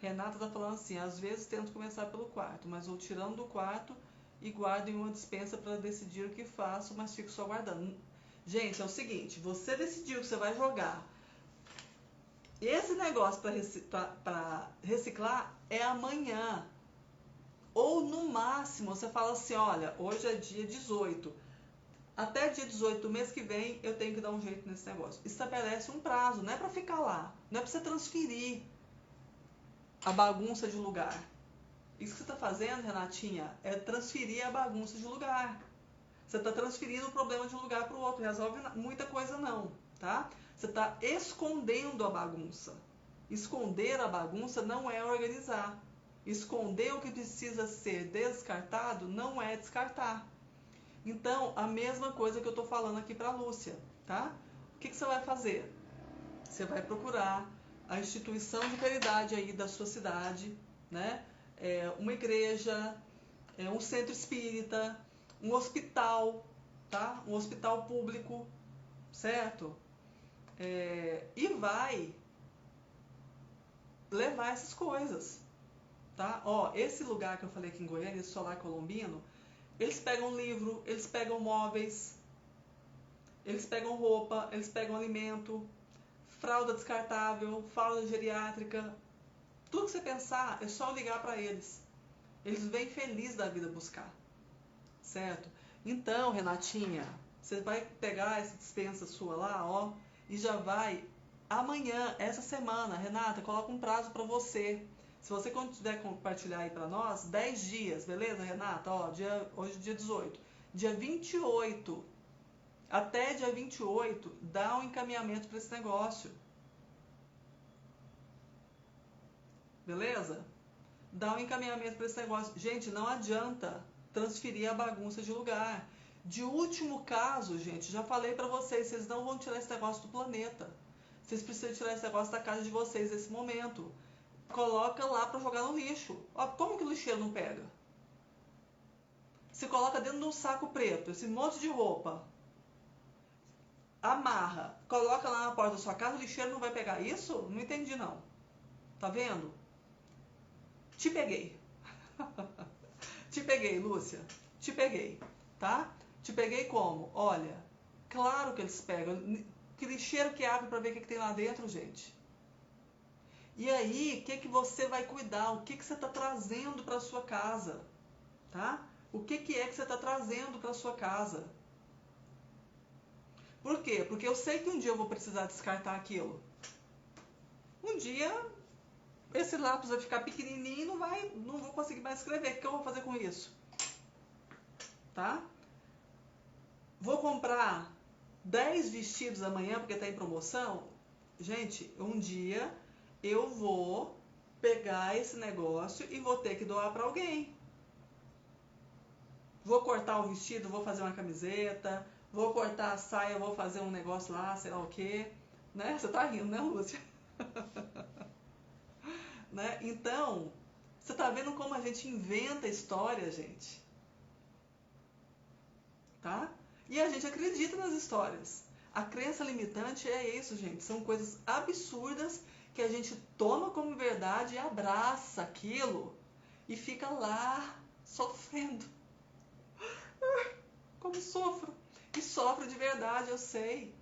Renata tá falando assim, às vezes tento começar pelo quarto, mas vou tirando do quarto e guardo em uma despensa para decidir o que faço, mas fico só guardando. Gente, é o seguinte, você decidiu que você vai jogar. Esse negócio para reciclar é amanhã. Ou no máximo, você fala assim, olha, hoje é dia 18. Até dia 18 do mês que vem eu tenho que dar um jeito nesse negócio. Estabelece um prazo, não é para ficar lá. Não é para você transferir a bagunça de lugar. Isso que você está fazendo, Renatinha, é transferir a bagunça de lugar. Você está transferindo o problema de um lugar para o outro. Resolve muita coisa não, tá? Você está escondendo a bagunça. Esconder a bagunça não é organizar. Esconder o que precisa ser descartado não é descartar. Então, a mesma coisa que eu estou falando aqui para a Lúcia, tá? O que você vai fazer? Você vai procurar a instituição de caridade aí da sua cidade, né? Uma igreja, um centro espírita, um hospital, tá? Um hospital público, certo? E vai levar essas coisas, tá? Ó, esse lugar que eu falei aqui em Goiânia, esse Solar Colombino, eles pegam livro, eles pegam móveis, eles pegam roupa, eles pegam alimento, fralda descartável, fralda geriátrica, tudo que você pensar é só ligar para eles. Eles vêm felizes da vida buscar, certo? Então, Renatinha, você vai pegar essa dispensa sua lá, ó, e já vai amanhã, essa semana, Renata, coloca um prazo para você. Se você puder compartilhar aí para nós, 10 dias, beleza, Renata? Ó, hoje é dia 18. Dia 28, até dia 28, dá um encaminhamento para esse negócio. Beleza? Dá um encaminhamento para esse negócio. Gente, não adianta transferir a bagunça de lugar. De último caso, gente, já falei para vocês, vocês não vão tirar esse negócio do planeta. Vocês precisam tirar esse negócio da casa de vocês nesse momento. Coloca lá para jogar no lixo. Ó, como que o lixeiro não pega? Você coloca dentro de um saco preto, esse monte de roupa. Amarra, coloca lá na porta da sua casa, o lixeiro não vai pegar isso? Não entendi não. Tá vendo? Te peguei. Te peguei, Lúcia. Te peguei, tá? Te peguei como? Olha, claro que eles pegam. Que lixeiro que abre para ver o que tem lá dentro, gente? E aí, o que você vai cuidar? O que você está trazendo para sua casa? Tá? O que é que você está trazendo para sua casa? Por quê? Porque eu sei que um dia eu vou precisar descartar aquilo. Um dia esse lápis vai ficar pequenininho e não vou conseguir mais escrever. O que eu vou fazer com isso? Tá? Vou comprar 10 vestidos amanhã porque está em promoção? Gente, um dia eu vou pegar esse negócio e vou ter que doar para alguém. Vou cortar o vestido, vou fazer uma camiseta, vou cortar a saia, vou fazer um negócio lá, sei lá o quê. Né? Você tá rindo, né, Lúcia? Né? Então, você tá vendo como a gente inventa história, gente? Tá? E a gente acredita nas histórias. A crença limitante é isso, gente. São coisas absurdas que a gente toma como verdade e abraça aquilo e fica lá sofrendo. Como sofro. E sofro de verdade, eu sei.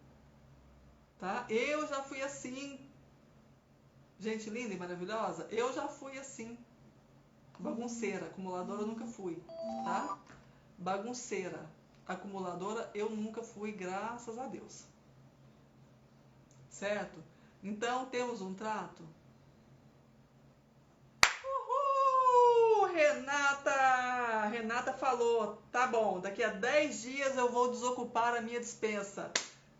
Tá? Eu já fui assim. Gente linda e maravilhosa, eu já fui assim. Bagunceira, acumuladora eu nunca fui, tá? Bagunceira, acumuladora eu nunca fui, graças a Deus. Certo? Então, temos um trato? Uhul! Renata! Renata falou, tá bom, daqui a 10 dias eu vou desocupar a minha despensa.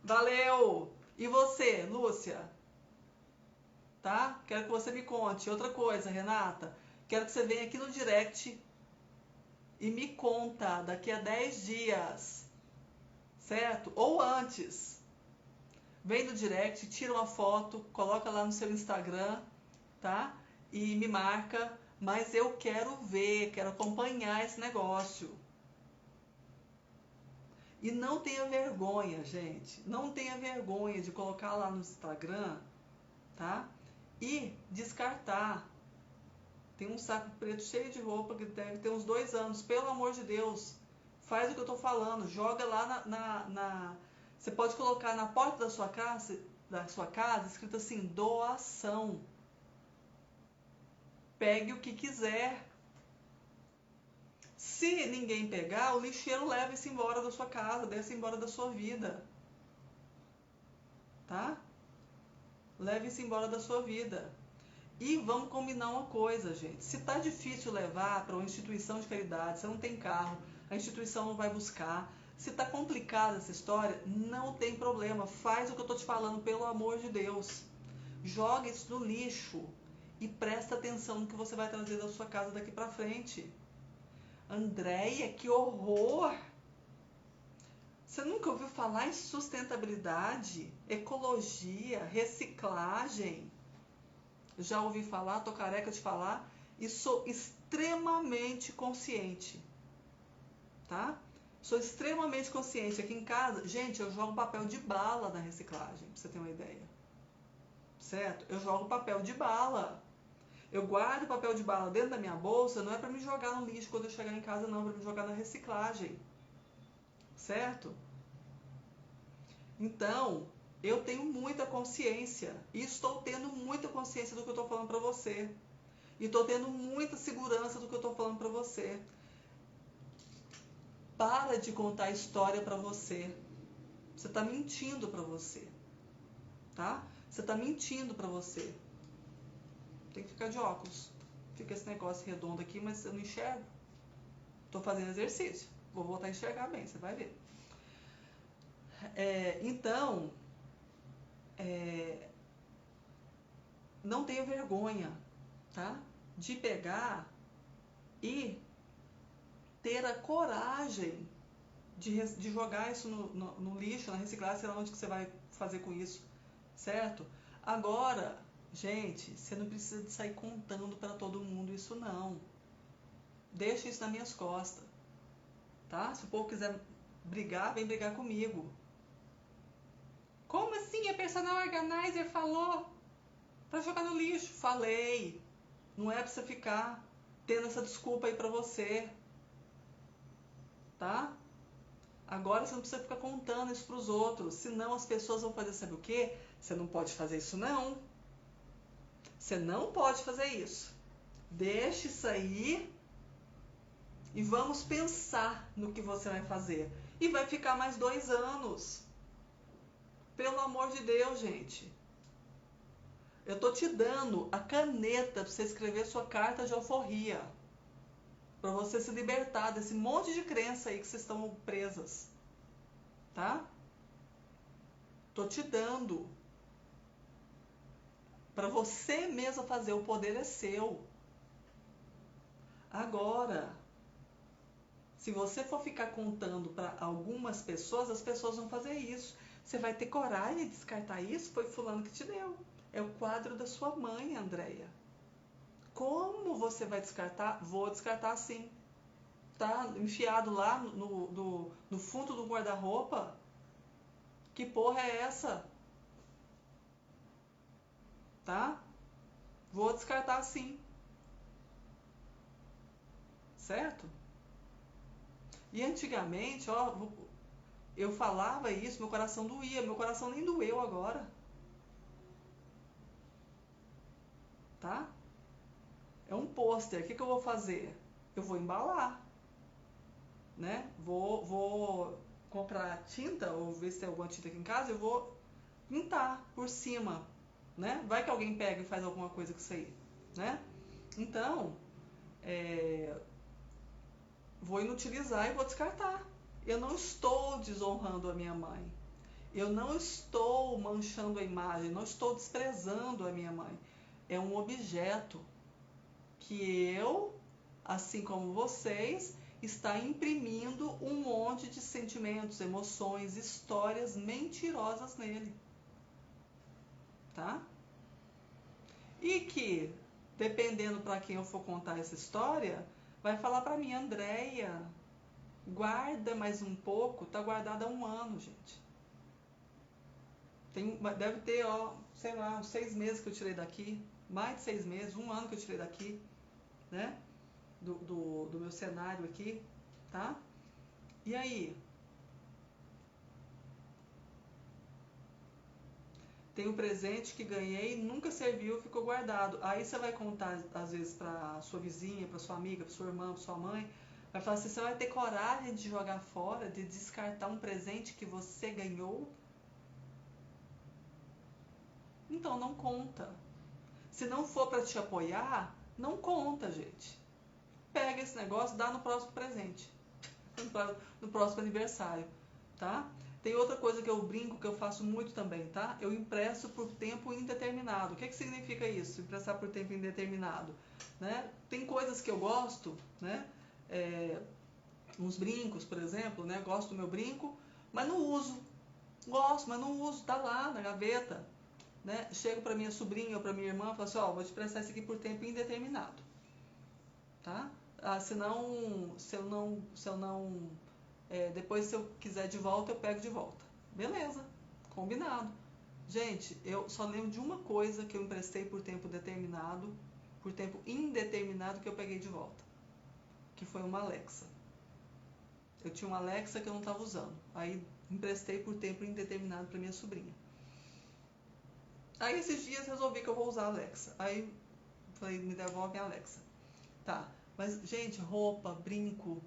Valeu! E você, Lúcia? Tá? Quero que você me conte. Outra coisa, Renata, quero que você venha aqui no direct e me conta daqui a 10 dias, certo? Ou antes. Vem no direct, tira uma foto, coloca lá no seu Instagram, tá? E me marca, mas eu quero ver, quero acompanhar esse negócio. E não tenha vergonha, gente. Não tenha vergonha de colocar lá no Instagram, tá? E descartar. Tem um saco preto cheio de roupa que deve ter uns 2 anos. Pelo amor de Deus, faz o que eu tô falando. Joga lá Você pode colocar na porta da sua casa escrito assim, doação. Pegue o que quiser. Se ninguém pegar, o lixeiro leva isso embora da sua casa, desce embora da sua vida. Tá? Leve isso embora da sua vida. E vamos combinar uma coisa, gente. Se tá difícil levar para uma instituição de caridade, você não tem carro, a instituição não vai buscar. Se tá complicada essa história, não tem problema. Faz o que eu tô te falando, pelo amor de Deus. Joga isso no lixo e presta atenção no que você vai trazer da sua casa daqui para frente. Andréia, que horror! Você nunca ouviu falar em sustentabilidade, ecologia, reciclagem? já ouvi falar, tô careca de falar e sou extremamente consciente, tá? Sou extremamente consciente. Aqui em casa, gente, eu jogo papel de bala na reciclagem, pra você ter uma ideia. Certo? Eu jogo papel de bala. Eu guardo papel de bala dentro da minha bolsa, não é para me jogar no lixo quando eu chegar em casa, não, é para me jogar na reciclagem. Certo? Então, eu tenho muita consciência e estou tendo muita consciência do que eu estou falando para você. E estou tendo muita segurança do que eu estou falando para você. Para de contar história para você. Você está mentindo para você. Tá? Você está mentindo para você. Tem que ficar de óculos. Fica esse negócio redondo aqui, mas eu não enxergo. Estou fazendo exercício. Vou voltar a enxergar bem, você vai ver. Então, não tenha vergonha, tá? De pegar e ter a coragem de jogar isso no lixo, na reciclagem, sei lá onde que você vai fazer com isso, certo? Agora, gente, você não precisa de sair contando para todo mundo isso não. Deixa isso nas minhas costas, tá? Se o povo quiser brigar, vem brigar comigo. Como assim? A personal organizer falou para jogar no lixo. Falei. Não é para você ficar tendo essa desculpa aí para você, tá? Agora você não precisa ficar contando isso para os outros, senão as pessoas vão fazer, sabe o quê? Você não pode fazer isso não. Você não pode fazer isso. Deixa isso aí e vamos pensar no que você vai fazer. E vai ficar mais 2 anos. Pelo amor de Deus, gente. Eu tô te dando a caneta para você escrever sua carta de alforria. Para você se libertar desse monte de crença aí que vocês estão presas. Tá? Tô te dando. Para você mesma fazer, o poder é seu. Agora, se você for ficar contando para algumas pessoas, as pessoas vão fazer isso. Você vai ter coragem de descartar isso? Foi fulano que te deu. É o quadro da sua mãe, Andréia. Como você vai descartar? Vou descartar sim. Tá enfiado lá no fundo do guarda-roupa? Que porra é essa? Tá? Vou descartar sim. Certo? E antigamente, ó, eu falava isso, meu coração doía. Meu coração nem doeu agora. Tá? É um pôster. O que eu vou fazer? Eu vou embalar. Né? Vou comprar tinta, ou ver se tem alguma tinta aqui em casa, eu vou pintar por cima. Né? Vai que alguém pega e faz alguma coisa com isso aí. Né? Então, vou inutilizar e vou descartar. Eu não estou desonrando a minha mãe. Eu não estou manchando a imagem, não estou desprezando a minha mãe. É um objeto que eu, assim como vocês, está imprimindo um monte de sentimentos, emoções, histórias mentirosas nele. Tá? E que, dependendo para quem eu for contar essa história, vai falar para mim, Andréia, guarda mais um pouco, tá guardada há 1 ano, gente. Deve ter, ó, sei lá, uns 6 meses que eu tirei daqui, mais de 6 meses, 1 ano que eu tirei daqui, né? Do meu cenário aqui, tá? E aí? Tem um presente que ganhei, nunca serviu, ficou guardado. Aí você vai contar, às vezes, pra sua vizinha, pra sua amiga, pra sua irmã, pra sua mãe, vai falar assim, você vai ter coragem de jogar fora, de descartar um presente que você ganhou? Então não conta. Se não for para te apoiar, não conta, gente. Pega esse negócio, dá no próximo presente, no próximo aniversário, tá? Tem outra coisa que eu brinco, que eu faço muito também, tá? Eu empresto por tempo indeterminado. O que significa isso, emprestar por tempo indeterminado? Né? Tem coisas que eu gosto, né? Uns brincos, por exemplo, né? Gosto do meu brinco, mas não uso. Gosto, mas não uso, tá lá na gaveta. né? Chego para minha sobrinha ou para minha irmã e falo assim, ó, vou te prestar isso aqui por tempo indeterminado, tá? Senão, depois se eu quiser de volta, eu pego de volta. Beleza, combinado. Gente, eu só lembro de uma coisa que eu emprestei por tempo determinado, por tempo indeterminado que eu peguei de volta, que foi uma Alexa. Eu tinha uma Alexa que eu não estava usando, aí emprestei por tempo indeterminado para minha sobrinha. Aí esses dias resolvi que eu vou usar a Alexa. Aí falei, me devolve a Alexa. Tá, mas gente, roupa, brinco,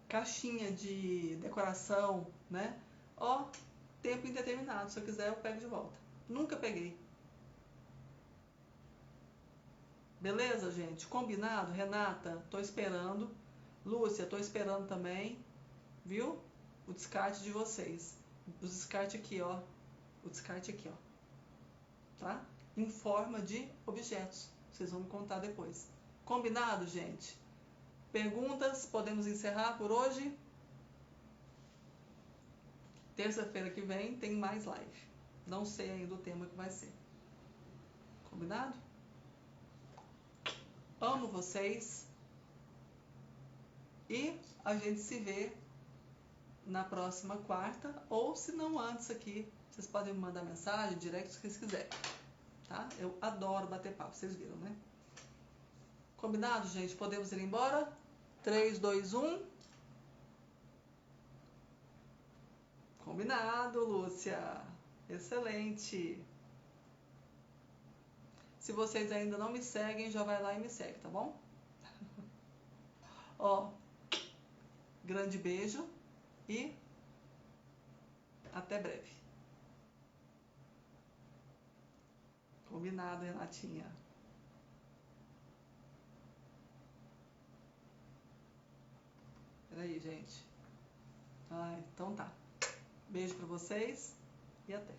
caixinha de decoração, né? Ó, tempo indeterminado. Se eu quiser, eu pego de volta. Nunca peguei. Beleza, gente? Combinado? Renata, tô esperando. Lúcia, tô esperando também. Viu? O descarte de vocês. O descarte aqui, ó. O descarte aqui, ó. Tá? Em forma de objetos. Vocês vão me contar depois. Combinado, gente? Perguntas? Podemos encerrar por hoje? Terça-feira que vem tem mais live. Não sei ainda o tema que vai ser. Combinado? Amo vocês. E a gente se vê na próxima quarta. Ou se não antes aqui. Vocês podem me mandar mensagem, direct, se vocês quiserem. Tá? Eu adoro bater papo. Vocês viram, né? Combinado, gente? Podemos ir embora? 3, 2, 1. Combinado, Lúcia. Excelente. Se vocês ainda não me seguem, já vai lá e me segue, tá bom? Ó, grande beijo e até breve. Combinado, Renatinha. Peraí, gente. Então tá. Beijo pra vocês e até.